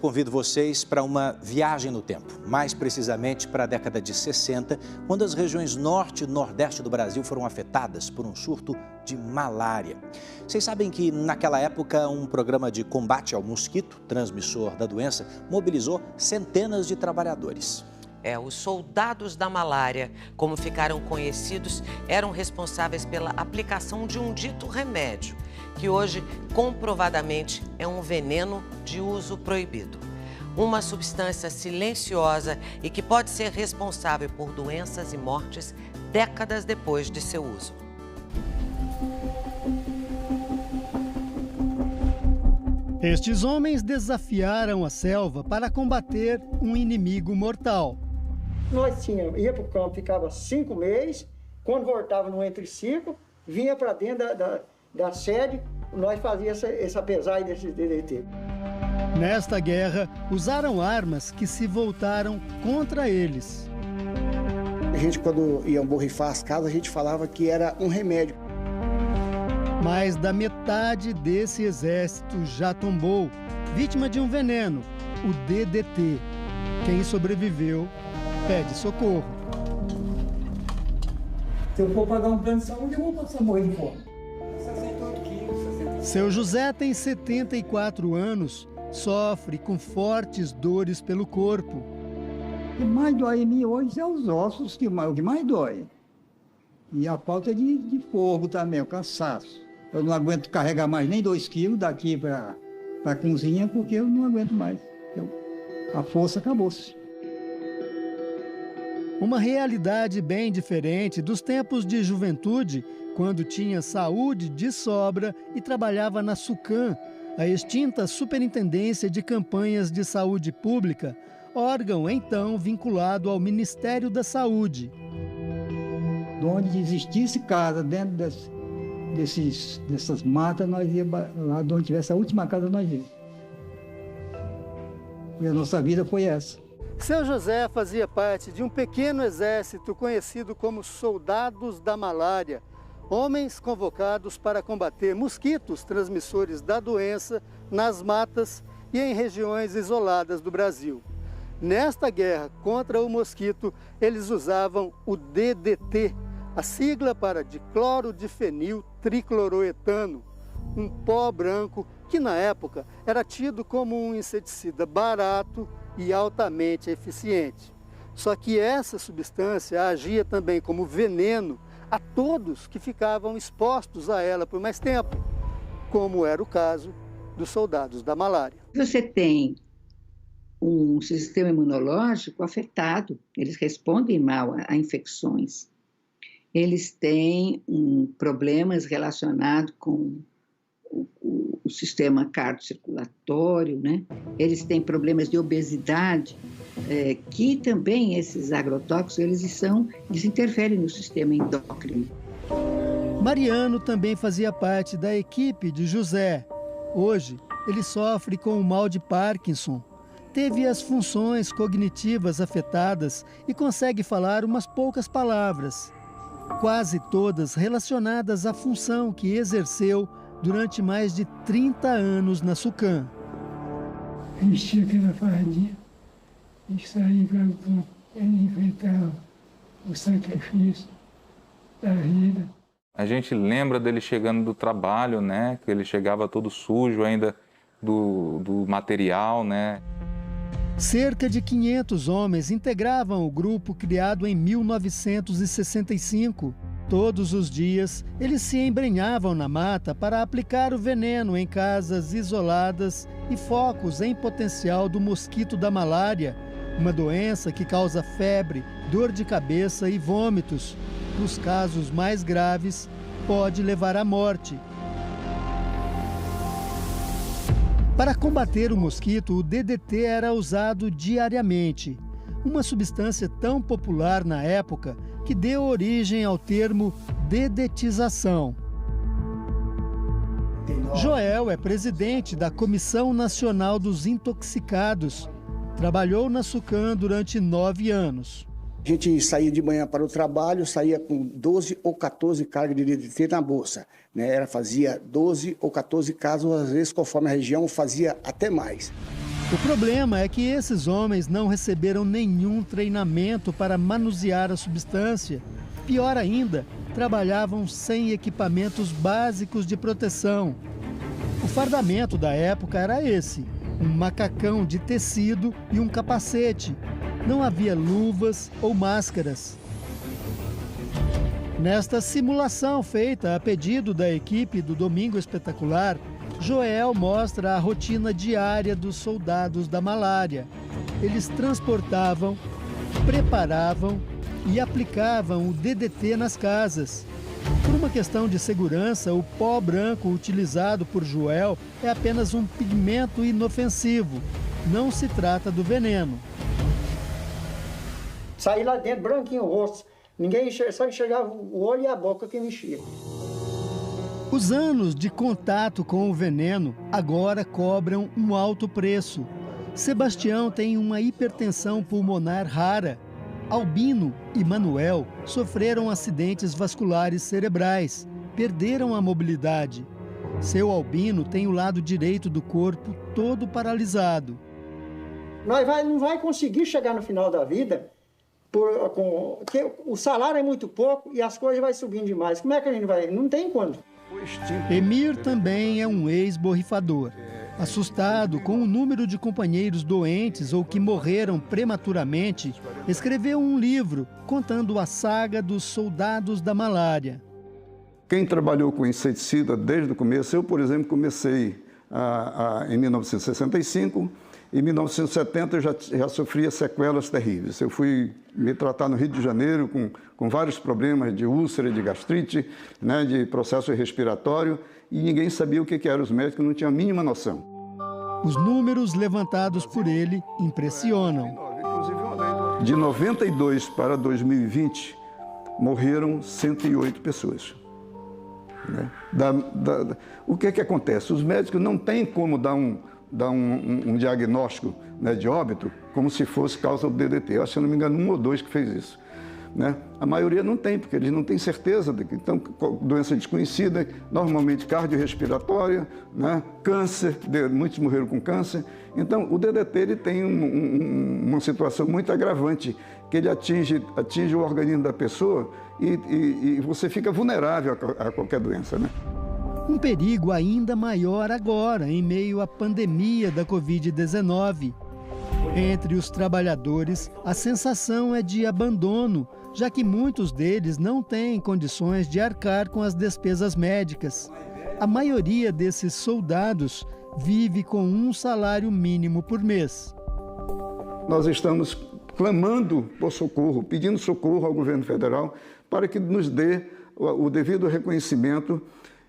convido vocês para uma viagem no tempo, mais precisamente para a década de 60, quando as regiões norte e nordeste do Brasil foram afetadas por um surto de malária. Vocês sabem que naquela época um programa de combate ao mosquito, transmissor da doença, mobilizou centenas de trabalhadores. Os soldados da malária, como ficaram conhecidos, eram responsáveis pela aplicação de um dito remédio, que hoje comprovadamente é um veneno de uso proibido. Uma substância silenciosa e que pode ser responsável por doenças e mortes décadas depois de seu uso. Estes homens desafiaram a selva para combater um inimigo mortal. Nós ia para o campo, ficava 5 meses, quando voltava no entre-ciclo, vinha para dentro da sede, nós fazíamos essa pesagem desse DDT. Nesta guerra, usaram armas que se voltaram contra eles. A gente, quando ia borrifar as casas, a gente falava que era um remédio. Mais da metade desse exército já tombou, vítima de um veneno, o DDT. Quem sobreviveu pede socorro. Se eu for pagar um plano de saúde, eu vou passar morrer de fome. Seu José tem 74 anos, sofre com fortes dores pelo corpo. O que mais dói em mim hoje é os ossos, o que mais dói. E a falta de fogo também, o cansaço. Eu não aguento carregar mais nem 2 quilos daqui para a cozinha, porque eu não aguento mais. A força acabou-se. Uma realidade bem diferente dos tempos de juventude, quando tinha saúde de sobra e trabalhava na SUCAM, a extinta Superintendência de Campanhas de Saúde Pública, órgão então vinculado ao Ministério da Saúde. Onde existisse casa dentro dessas matas, nós ia lá onde tivesse a última casa, nós ia. E a nossa vida foi essa. Seu José fazia parte de um pequeno exército conhecido como Soldados da Malária, homens convocados para combater mosquitos transmissores da doença nas matas e em regiões isoladas do Brasil. Nesta guerra contra o mosquito, eles usavam o DDT, a sigla para diclorodifenil tricloroetano, um pó branco que na época era tido como um inseticida barato e altamente eficiente. Só que essa substância agia também como veneno a todos que ficavam expostos a ela por mais tempo, como era o caso dos soldados da malária. Você tem um sistema imunológico afetado, eles respondem mal a infecções. Eles têm problemas relacionados com o sistema cardiocirculatório, né? Eles têm problemas de obesidade, que também esses agrotóxicos, eles interferem no sistema endócrino. Mariano também fazia parte da equipe de José. Hoje, ele sofre com o mal de Parkinson. Teve as funções cognitivas afetadas e consegue falar umas poucas palavras, quase todas relacionadas à função que exerceu durante mais de 30 anos na SUCAM. Vestia aquela fardinha e saía para enfrentar o sacrifício da vida. A gente lembra dele chegando do trabalho, né? Que ele chegava todo sujo ainda do material, né? Cerca de 500 homens integravam o grupo criado em 1965. Todos os dias, eles se embrenhavam na mata para aplicar o veneno em casas isoladas e focos em potencial do mosquito da malária, uma doença que causa febre, dor de cabeça e vômitos. Nos casos mais graves, pode levar à morte. Para combater o mosquito, o DDT era usado diariamente, uma substância tão popular na época que deu origem ao termo dedetização. Joel é presidente da Comissão Nacional dos Intoxicados. Trabalhou na SUCAM durante 9 anos. A gente saía de manhã para o trabalho, saía com 12 ou 14 cargas de DDT na bolsa, né? Fazia 12 ou 14 casos, às vezes, conforme a região, fazia até mais. O problema é que esses homens não receberam nenhum treinamento para manusear a substância. Pior ainda, trabalhavam sem equipamentos básicos de proteção. O fardamento da época era esse: um macacão de tecido e um capacete. Não havia luvas ou máscaras. Nesta simulação feita a pedido da equipe do Domingo Espetacular, Joel mostra a rotina diária dos soldados da malária. Eles transportavam, preparavam e aplicavam o DDT nas casas. Por uma questão de segurança, o pó branco utilizado por Joel é apenas um pigmento inofensivo. Não se trata do veneno. Saí lá dentro, branquinho o rosto. Ninguém só enxergava o olho e a boca que mexia. Os anos de contato com o veneno agora cobram um alto preço. Sebastião tem uma hipertensão pulmonar rara. Albino e Manuel sofreram acidentes vasculares cerebrais, perderam a mobilidade. Seu Albino tem o lado direito do corpo todo paralisado. Não vai conseguir chegar no final da vida, porque o salário é muito pouco e as coisas vão subindo demais. Como é que a gente vai? Não tem quando. Emir também é um ex-borrifador. Assustado com o número de companheiros doentes ou que morreram prematuramente, escreveu um livro contando a saga dos soldados da malária. Quem trabalhou com inseticida desde o começo, eu, por exemplo, comecei em 1965, em 1970 eu já sofria sequelas terríveis. Eu fui me tratar no Rio de Janeiro com vários problemas de úlcera, de gastrite, né, de processo respiratório, e ninguém sabia o que era, os médicos não tinham a mínima noção. Os números levantados por ele impressionam. De 92 para 2020, morreram 108 pessoas. Né? O que acontece? Os médicos não têm como dar um diagnóstico, né, de óbito como se fosse causa do DDT. Eu acho, se não me engano, 1 ou 2 que fez isso. Né? A maioria não tem, porque eles não têm certeza de que então, doença desconhecida, normalmente cardiorrespiratória, né? Câncer, muitos morreram com câncer. Então, o DDT ele tem uma situação muito agravante, que ele atinge o organismo da pessoa e você fica vulnerável a qualquer doença, né? Um perigo ainda maior agora, em meio à pandemia da Covid-19. Entre os trabalhadores, a sensação é de abandono, já que muitos deles não têm condições de arcar com as despesas médicas. A maioria desses soldados vive com um salário mínimo por mês. Nós estamos clamando por socorro, pedindo socorro ao governo federal para que nos dê o devido reconhecimento,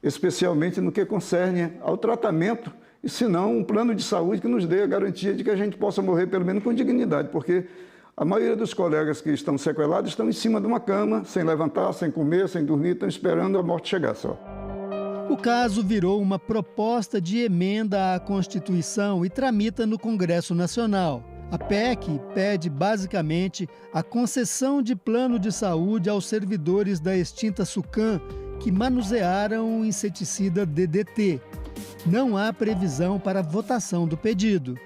especialmente no que concerne ao tratamento, e se não, um plano de saúde que nos dê a garantia de que a gente possa morrer pelo menos com dignidade, porque a maioria dos colegas que estão sequelados estão em cima de uma cama, sem levantar, sem comer, sem dormir, estão esperando a morte chegar só. O caso virou uma proposta de emenda à Constituição e tramita no Congresso Nacional. A PEC pede basicamente a concessão de plano de saúde aos servidores da extinta Sucam que manusearam o inseticida DDT. Não há previsão para votação do pedido.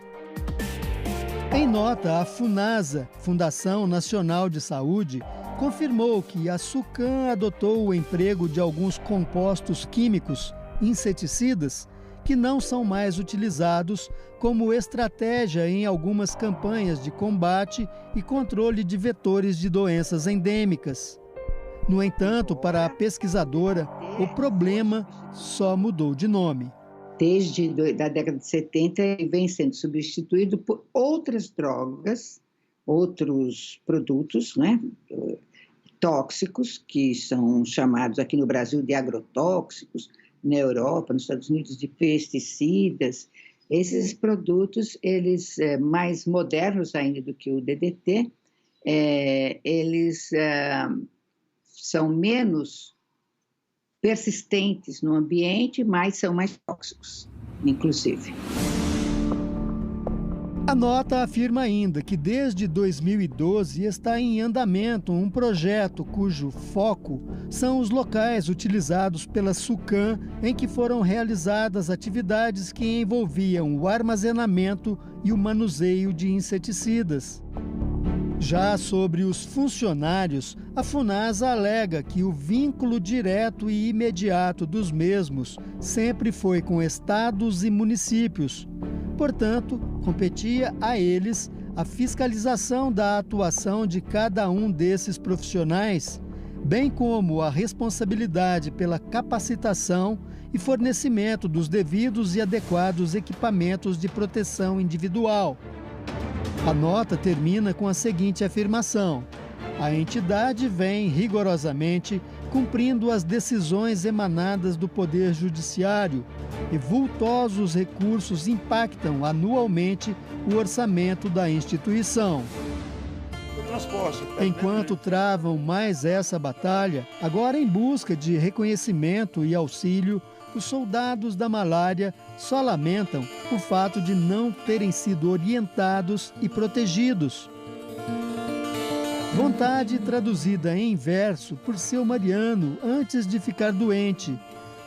Em nota, a FUNASA, Fundação Nacional de Saúde, confirmou que a Sucam adotou o emprego de alguns compostos químicos, inseticidas, que não são mais utilizados como estratégia em algumas campanhas de combate e controle de vetores de doenças endêmicas. No entanto, para a pesquisadora, o problema só mudou de nome. Desde a década de 70, ele vem sendo substituído por outras drogas, outros produtos, né, tóxicos, que são chamados aqui no Brasil de agrotóxicos, na Europa, nos Estados Unidos, de pesticidas. Esses produtos, eles mais modernos ainda do que o DDT, eles são menos persistentes no ambiente, mas são mais tóxicos, inclusive. A nota afirma ainda que desde 2012 está em andamento um projeto cujo foco são os locais utilizados pela SUCAM em que foram realizadas atividades que envolviam o armazenamento e o manuseio de inseticidas. Já sobre os funcionários, a FUNASA alega que o vínculo direto e imediato dos mesmos sempre foi com estados e municípios. Portanto, competia a eles a fiscalização da atuação de cada um desses profissionais, bem como a responsabilidade pela capacitação e fornecimento dos devidos e adequados equipamentos de proteção individual. A nota termina com a seguinte afirmação: a entidade vem rigorosamente cumprindo as decisões emanadas do Poder Judiciário e vultosos recursos impactam anualmente o orçamento da instituição. Enquanto travam mais essa batalha, agora em busca de reconhecimento e auxílio, os soldados da malária só lamentam o fato de não terem sido orientados e protegidos. Vontade traduzida em verso por seu Mariano antes de ficar doente,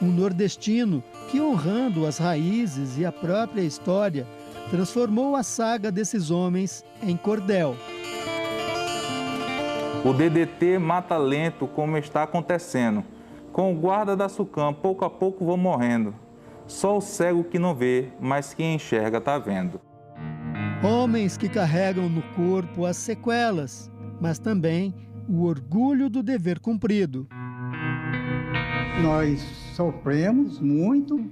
um nordestino que, honrando as raízes e a própria história, transformou a saga desses homens em cordel. O DDT mata lento, como está acontecendo. Com o guarda da SUCAM, pouco a pouco vou morrendo. Só o cego que não vê, mas quem enxerga está vendo. Homens que carregam no corpo as sequelas, mas também o orgulho do dever cumprido. Nós sofremos muito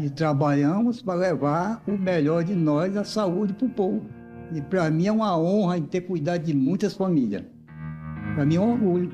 e trabalhamos para levar o melhor de nós, a saúde, para o povo. E para mim é uma honra ter cuidado de muitas famílias. Para mim é um orgulho.